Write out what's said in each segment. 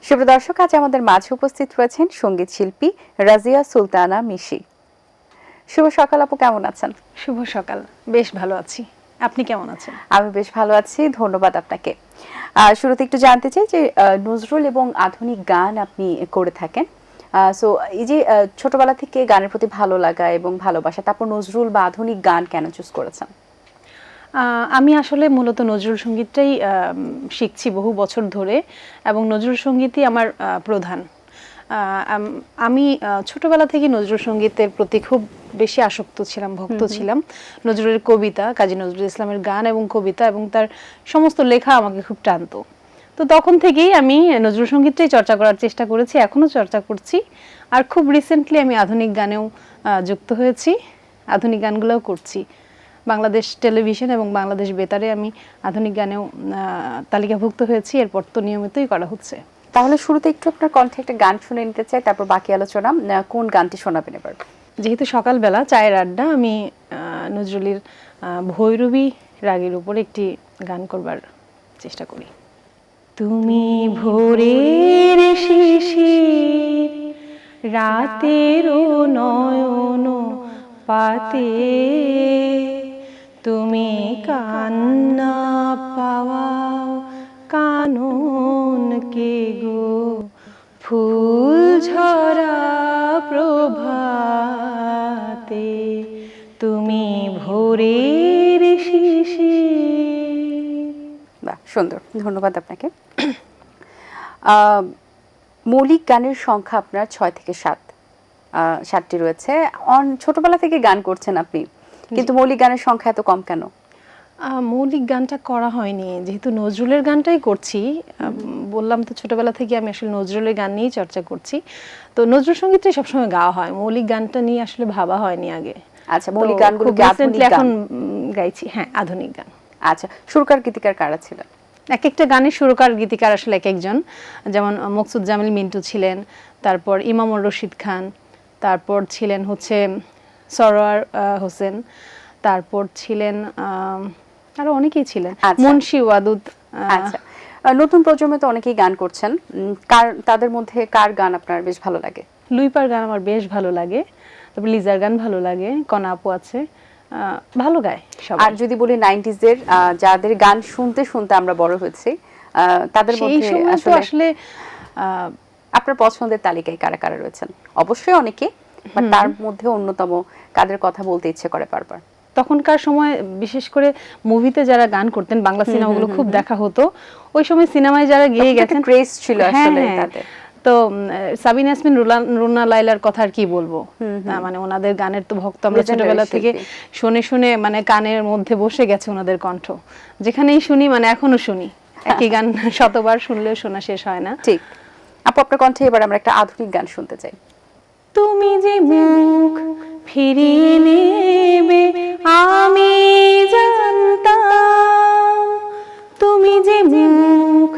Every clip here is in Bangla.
শুভ দর্শক, আজ আমাদের মাঝে উপস্থিত রয়েছেন সঙ্গীত শিল্পী রাজিয়া সুলতানা মিশি। শুভ সকাল আপু, কেমন আছেন? শুভ সকাল, বেশ ভালো আছি। আপনি কেমন আছেন? আমি বেশ ভালো আছি, ধন্যবাদ আপনাকে। শুরুতে একটু জানতে চাই যে নজরুল এবং আধুনিক গান আপনি করে থাকেন, সো এই যে ছোটবেলা থেকে গানের প্রতি ভালো লাগা এবং ভালোবাসা, তারপর নজরুল বা আধুনিক গান কেন চুজ করেছেন? আমি আসলে মূলত নজরুল সঙ্গীতটাই শিখছি বহু বছর ধরে, এবং নজরুল সঙ্গীতই আমার প্রধান। আমি ছোটবেলা থেকে নজরুল সঙ্গীতের প্রতি খুব বেশি আসক্ত ছিলাম, ভক্ত ছিলাম। নজরুলের কবিতা, কাজী নজরুল ইসলামের গান এবং কবিতা এবং তার সমস্ত লেখা আমাকে খুব টানতো। তো তখন থেকেই আমি নজরুল সঙ্গীতটাই চর্চা করার চেষ্টা করেছি, এখনও চর্চা করছি। আর খুব রিসেন্টলি আমি আধুনিক গানেও যুক্ত হয়েছি, আধুনিক গানগুলোও করছি। বাংলাদেশ টেলিভিশন এবং বাংলাদেশ বেতারে আমি আধুনিক গানেও তালিকাভুক্ত হয়েছি, এরপর তো নিয়মিতই করা হচ্ছে। তাহলে শুরুতে একটু আপনার কণ্ঠে একটা গান শুনে নিতে চাই, তারপর বাকি আলোচনা। কোন গানটি শোনাবেন এবার? যেহেতু সকালবেলা চায়ের আড্ডা, আমি নজরুলের ভৈরবী রাগের উপর একটি গান করবার চেষ্টা করি। তুমি ভোরের শিশির, রাতেরও নয়ন পাতে, তুমি কান্না পাওয়াও কাননকে গো, ফুল ঝরা প্রভাতে, তুমি ভোরের শিশির। বাহ, সুন্দর, ধন্যবাদ আপনাকে। মৌলিক গানের সংখ্যা আপনার 6 থেকে 7টি রয়েছে। ছোটবেলা থেকে গান করছেন আপনি, কিন্তু মৌলিক গানের সংখ্যা এত কম কেন? মৌলিক গানটা করা হয়নি, যেহেতু নজরুলের গানটাই করছি। বললাম তো, ছোটবেলা থেকে আমি আসলে নজরুলের গান নিয়েই চর্চা করছি। তো নজরুল সঙ্গীতটাই সবসময় গাওয়া হয়, মৌলিক গানটা নিয়ে আসলে ভাবা হয়নি আগে। আচ্ছা, মৌলিক গানগুলো এখন গাইছি। হ্যাঁ, আধুনিক গান। আচ্ছা, সুরকার গীতিকার কারা ছিলেন? এক একটা গানের সুরকার গীতিকার আসলে এক একজন, যেমন মকসুদ জামিল মিন্টু ছিলেন, তারপর ইমামুর রশিদ খান, তারপর ছিলেন হচ্ছে সরোয়ার হোসেন, তারপর ছিলেন আরো অনেকেই ছিলেন, মুন্সি ওয়াদুদ। আচ্ছা, নতুন প্রজন্মে তো অনেকেই গান করছেন, তাদের মধ্যে কার গান আপনার বেশ ভালো লাগে? লুইপার গান আমার বেশ ভালো লাগে, তারপর লিজার গান ভালো লাগে, কনা আপু আছে, ভালো গায় সবাই। আর যদি boli 90s এর যাদের গান শুনতে শুনতে আমরা বড় হয়েছি, তাদের মধ্যে আসলে আপনার পছন্দের তালিকায় কারা কারা রয়েছেন? অবশ্যই অনেকে, বাট তার মধ্যে অন্যতম কাদের কথা বলতে ইচ্ছে করে বারবার? তখনকার সময় বিশেষ করে মুভিতে যারা গান করতেন, বাংলা সিনেমাগুলো খুব দেখা হতো, ওই সময় সিনেমায় যারা গেয়ে গেছেন, ক্রেজ ছিল আসলে তাদের। তো সাবিনা ইয়াসমিন, রুনা লায়লার কথা আর কি বলবো, মানে ওনাদের গানের তো ভক্ত আমরা ছোটবেলা থেকে, শুনে শুনে মানে কানের মধ্যে বসে গেছে ওনাদের কণ্ঠ, যেখানেই শুনি মানে এখনো শুনি, একই গান শতবার শুনলেও শোনা শেষ হয় না। ঠিক আপু, আপনার কণ্ঠে এবার আমরা একটা আধুনিক গান শুনতে চাই। তুমি যে মুখ ফিরিয়ে নেবে আমি জানতাম, তুমি যে মুখ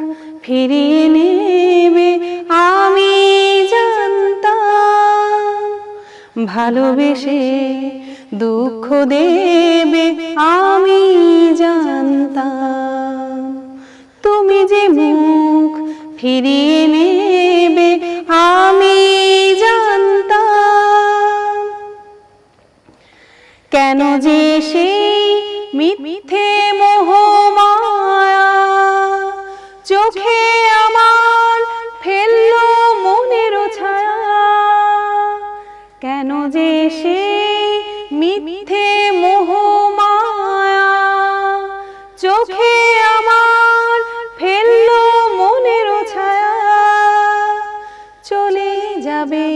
ফিরিয়ে নেবে আমি জানতাম, ভালোবেসে দুঃখ দেবে আমি জানতাম, তুমি যে মুখ ফিরিয়ে নেবে আমি জানতাম, কেন যে সেই মিথ্যে মোহ মায়া চোখে আমার ফেললো মনের ছায়া, কেন যে সেই মিথ্যে মোহ মায়া চোখে আমার ফেললো মনের ছায়া, চলে যাবে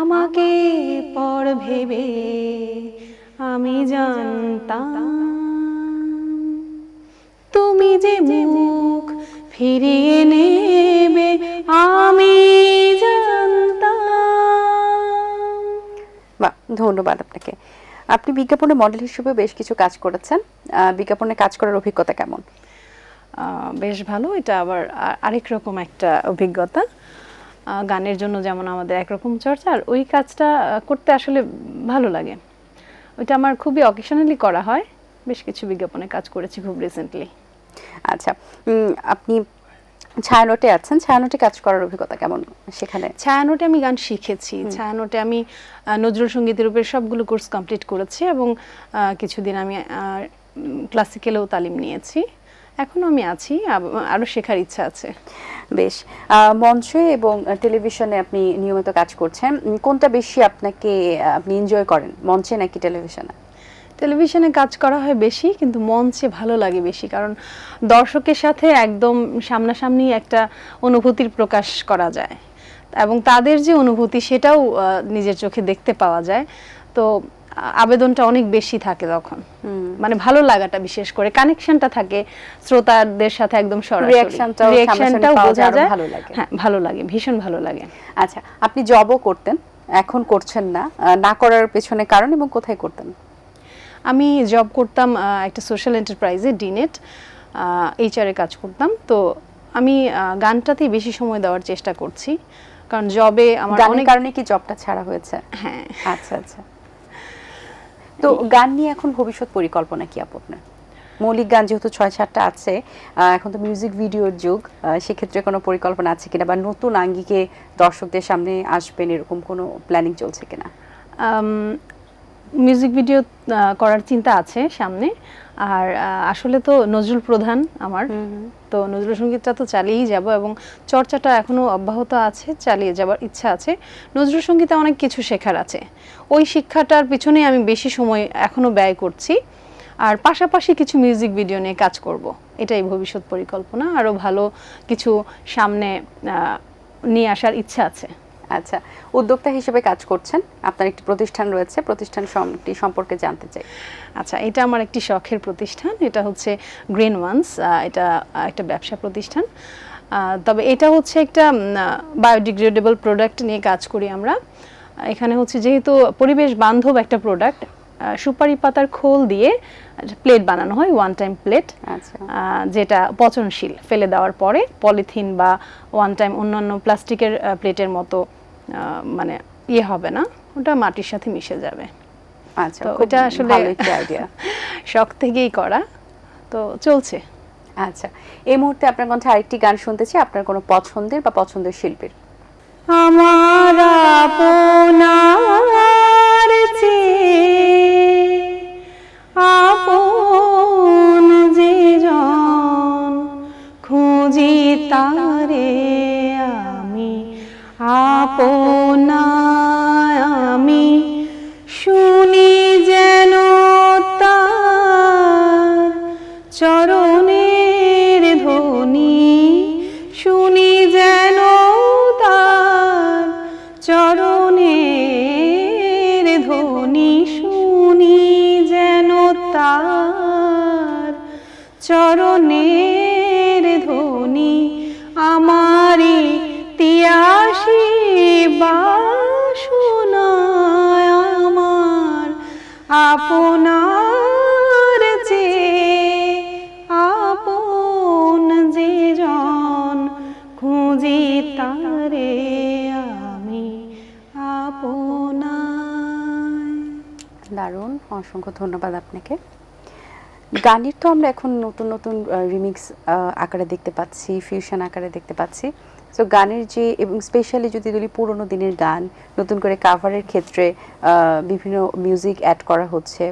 আমাকে পর ভেবে আমি জানতাম, তুমি যে মুখ ফিরিয়ে নেবে আমি জানতাম। বাহ, ধন্যবাদ আপনাকে। আপনি বিজ্ঞাপনে মডেল হিসেবে বেশ কিছু কাজ করেছেন, বিজ্ঞাপনে কাজ করার অভিজ্ঞতা কেমন? বেশ ভালো, এটা আবার আরেক রকম একটা অভিজ্ঞতা। গানের জন্য যেমন আমাদের একরকম চর্চা, আর ওই কাজটা করতে আসলে ভালো লাগে। ওইটা আমার খুবই অকেশনালি করা হয়, বেশ কিছু বিজ্ঞাপনে কাজ করেছি খুব রিসেন্টলি। আচ্ছা, আপনি ছায়ানটে আছেন, ছায়ানটে কাজ করার অভিজ্ঞতা কেমন সেখানে? ছায়ানটে আমি গান শিখেছি, ছায়ানটে আমি নজরুল সঙ্গীতের উপর সবগুলো কোর্স কমপ্লিট করেছি এবং কিছুদিন আমি ক্লাসিক্যালেও তালিম নিয়েছি। এখনো আমি আছি, আরো শেখার ইচ্ছা আছে। বেশ, মঞ্চে এবং টেলিভিশনে আপনি নিয়মিত কাজ করছেন, কোনটা বেশি আপনি এনজয় করেন, মঞ্চে নাকি টেলিভিশনে? টেলিভিশনে কাজ করা হয় বেশি, কিন্তু মঞ্চে ভালো লাগে বেশি, কারণ দর্শকের সাথে একদম সামনাসামনি একটা অনুভূতির প্রকাশ করা যায় এবং তাদের যে অনুভূতি সেটাও নিজের চোখে দেখতে পাওয়া যায়। তো আবেদনটা অনেক বেশি থাকে তখন, মানে ভালো লাগাটা, বিশেষ করে কানেকশনটা থাকে শ্রোতাদের সাথে একদম সরাসরি, রিঅ্যাকশনটাও বোঝা যায়। হ্যাঁ, ভালো লাগে, ভীষণ ভালো লাগে। আচ্ছা, আপনি জবও করতেন, এখন করছেন না, না করার পেছনে কারণ এবং কোথায় করতেন? আমি জব করতাম একটা সোশ্যাল এন্টারপ্রাইজে, ডিনেট এইচআরে কাজ করতাম। তো আমি গানটাতেই বেশি সময় দেওয়ার চেষ্টা করছি, কারণ জবে আমার অনেক কারণে কি জবটা ছাড়া হয়েছে? হ্যাঁ। আচ্ছা আচ্ছা, তো গান নিয়ে এখন ভবিষ্যৎ পরিকল্পনা কি আপনার? মৌলিক গান যেহেতু 6-7টা আছে, এখন তো মিউজিক ভিডিওর যুগ, সেক্ষেত্রে কোনো পরিকল্পনা আছে কিনা, বা নতুন আঙ্গিকে দর্শকদের সামনে আসবেন এরকম কোনো প্ল্যানিং চলছে কিনা? মিউজিক ভিডিও করার চিন্তা আছে সামনে। আর আসলে তো নজরুল প্রধান আমার, তো নজরুল সঙ্গীতটা তো চালিয়েই যাব এবং চর্চাটা এখনো অব্যাহত আছে, চালিয়ে যাবার ইচ্ছা আছে। নজরুল সঙ্গীতে অনেক কিছু শেখার আছে, ওই শিক্ষাটার পিছনে আমি বেশি সময় এখনো ব্যয় করছি। আর পাশাপাশি কিছু মিউজিক ভিডিও নিয়ে কাজ করব, এটাই ভবিষ্যৎ পরিকল্পনা। আরো ভালো কিছু সামনে নিয়ে আসার ইচ্ছা আছে। আচ্ছা, উদ্যোক্তা হিসেবে কাজ করছেন, আপনার একটি প্রতিষ্ঠান রয়েছে, প্রতিষ্ঠানটি সম্পর্কে জানতে চাই। আচ্ছা, এটা আমার একটি শখের প্রতিষ্ঠান, এটা হচ্ছে গ্রিন ওয়ান্স, এটা একটা ব্যবসা প্রতিষ্ঠান। তবে এটা হচ্ছে একটা বায়োডিগ্রেডেবল প্রোডাক্ট নিয়ে কাজ করি আমরা। এখানে হচ্ছে যেহেতু পরিবেশ বান্ধব একটা প্রোডাক্ট, সুপারি পাতার খোল দিয়ে প্লেট বানানো হয়, ওয়ান টাইম প্লেট, যেটা পচনশীল, ফেলে দেওয়ার পরে পলিথিন বা ওয়ান টাইম অন্যান্য প্লাস্টিকের প্লেটের মতো মানে হবে না, ওটা মাটির সাথে মিশে যাবে। আচ্ছা, তো এটা আসলে আইডিয়া, শখ থেকেই করা, তো চলছে। আচ্ছা, এই মুহূর্তে আপনার কণ্ঠে আরেকটি গান শুনতেছি, আপনার কোনো পছন্দের বা পছন্দের শিল্পীর? আমার আপনার আপন যে জন খুঁজি তারে আমি, আপনায় আমি শুনি যেন তার চরণের ধ্বনি, শুনি যেন তার চরণের ধ্বনি, শুনি যেন তার চরণের ধ্বনি, আমারি তিয়াসী বাসনা আমার আপনার যে আপন যে জন খুঁজি তারে আমি আপনায়। দারুণ, অসংখ্য ধন্যবাদ আপনাকে। গানের তো আমরা এখন নতুন নতুন রিমিক্স আকারে দেখতে পাচ্ছি, ফিউশন আকারে দেখতে পাচ্ছি। সো গানের যে, এবং স্পেশালি যদি বলি পুরোনো দিনের গান নতুন করে কাভারের ক্ষেত্রে বিভিন্ন মিউজিক অ্যাড করা হচ্ছে,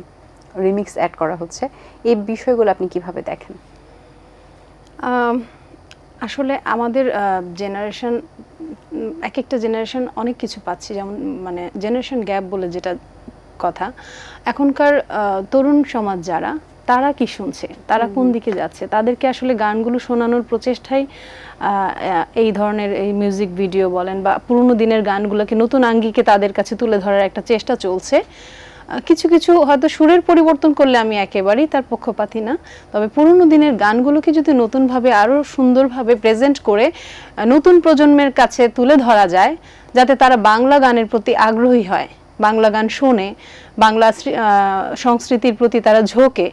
রিমিক্স অ্যাড করা হচ্ছে, এই বিষয়গুলো আপনি কিভাবে দেখেন? আসলে আমাদের জেনারেশন, এক একটা জেনারেশন অনেক কিছু পাচ্ছি, যেমন মানে জেনারেশন গ্যাপ বলে যেটা কথা, এখনকার তরুণ সমাজ যারা, তারা কি শুনছে, তারা কোন দিকে যাচ্ছে, তাদেরকে আসলে গানগুলো শোনানোর প্রচেষ্টাই এই ধরনের এই মিউজিক ভিডিও বলেন বা পুরোনো দিনের গানগুলোকে নতুন আঙ্গিকে তাদের কাছে তুলে ধরার একটা চেষ্টা চলছে। কিছু কিছু হয়তো সুরের পরিবর্তন করলে আমি একেবারেই তার পক্ষপাতী না, তবে পুরোনো দিনের গানগুলোকে যদি নতুনভাবে আরও সুন্দরভাবে প্রেজেন্ট করে নতুন প্রজন্মের কাছে তুলে ধরা যায়, যাতে তারা বাংলা গানের প্রতি আগ্রহী হয়, বাংলা গান শোনে, বাংলা সংস্কৃতির প্রতি তারা ঝোঁকে,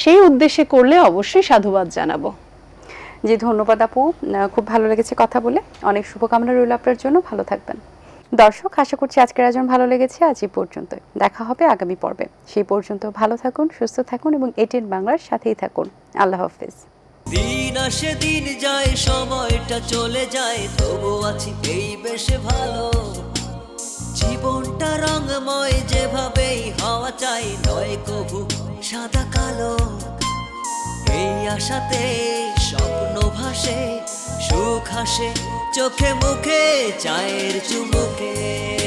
সেই উদ্দেশ্যে করলে অবশ্যই সাধুবাদ জানাবো। জি, ধন্যবাদ আপু, খুব ভালো লেগেছে কথা বলে, অনেক শুভকামনা রইল আপনার জন্য, ভালো থাকবেন। দর্শক, আশা করছি আজকের আয়োজন ভালো লেগেছে। আজ এই পর্যন্ত, দেখা হবে আগামী পর্বে। সেই পর্যন্ত ভালো থাকুন, সুস্থ থাকুন এবং এটিএন বাংলার সাথেই থাকুন। আল্লাহ হাফেজ। দিন আসে দিন যায়, সময়টা চলে যায়, তবু আছি এই বেশ ভালো। জীবনটা রঙময়, যেভাবেই হওয়া চাই, নয় কভু সাদা কালো। এই আশাতে স্বপ্ন ভাসে, সুখ হাসে চোখে মুখে, চায়ের চুমুকে।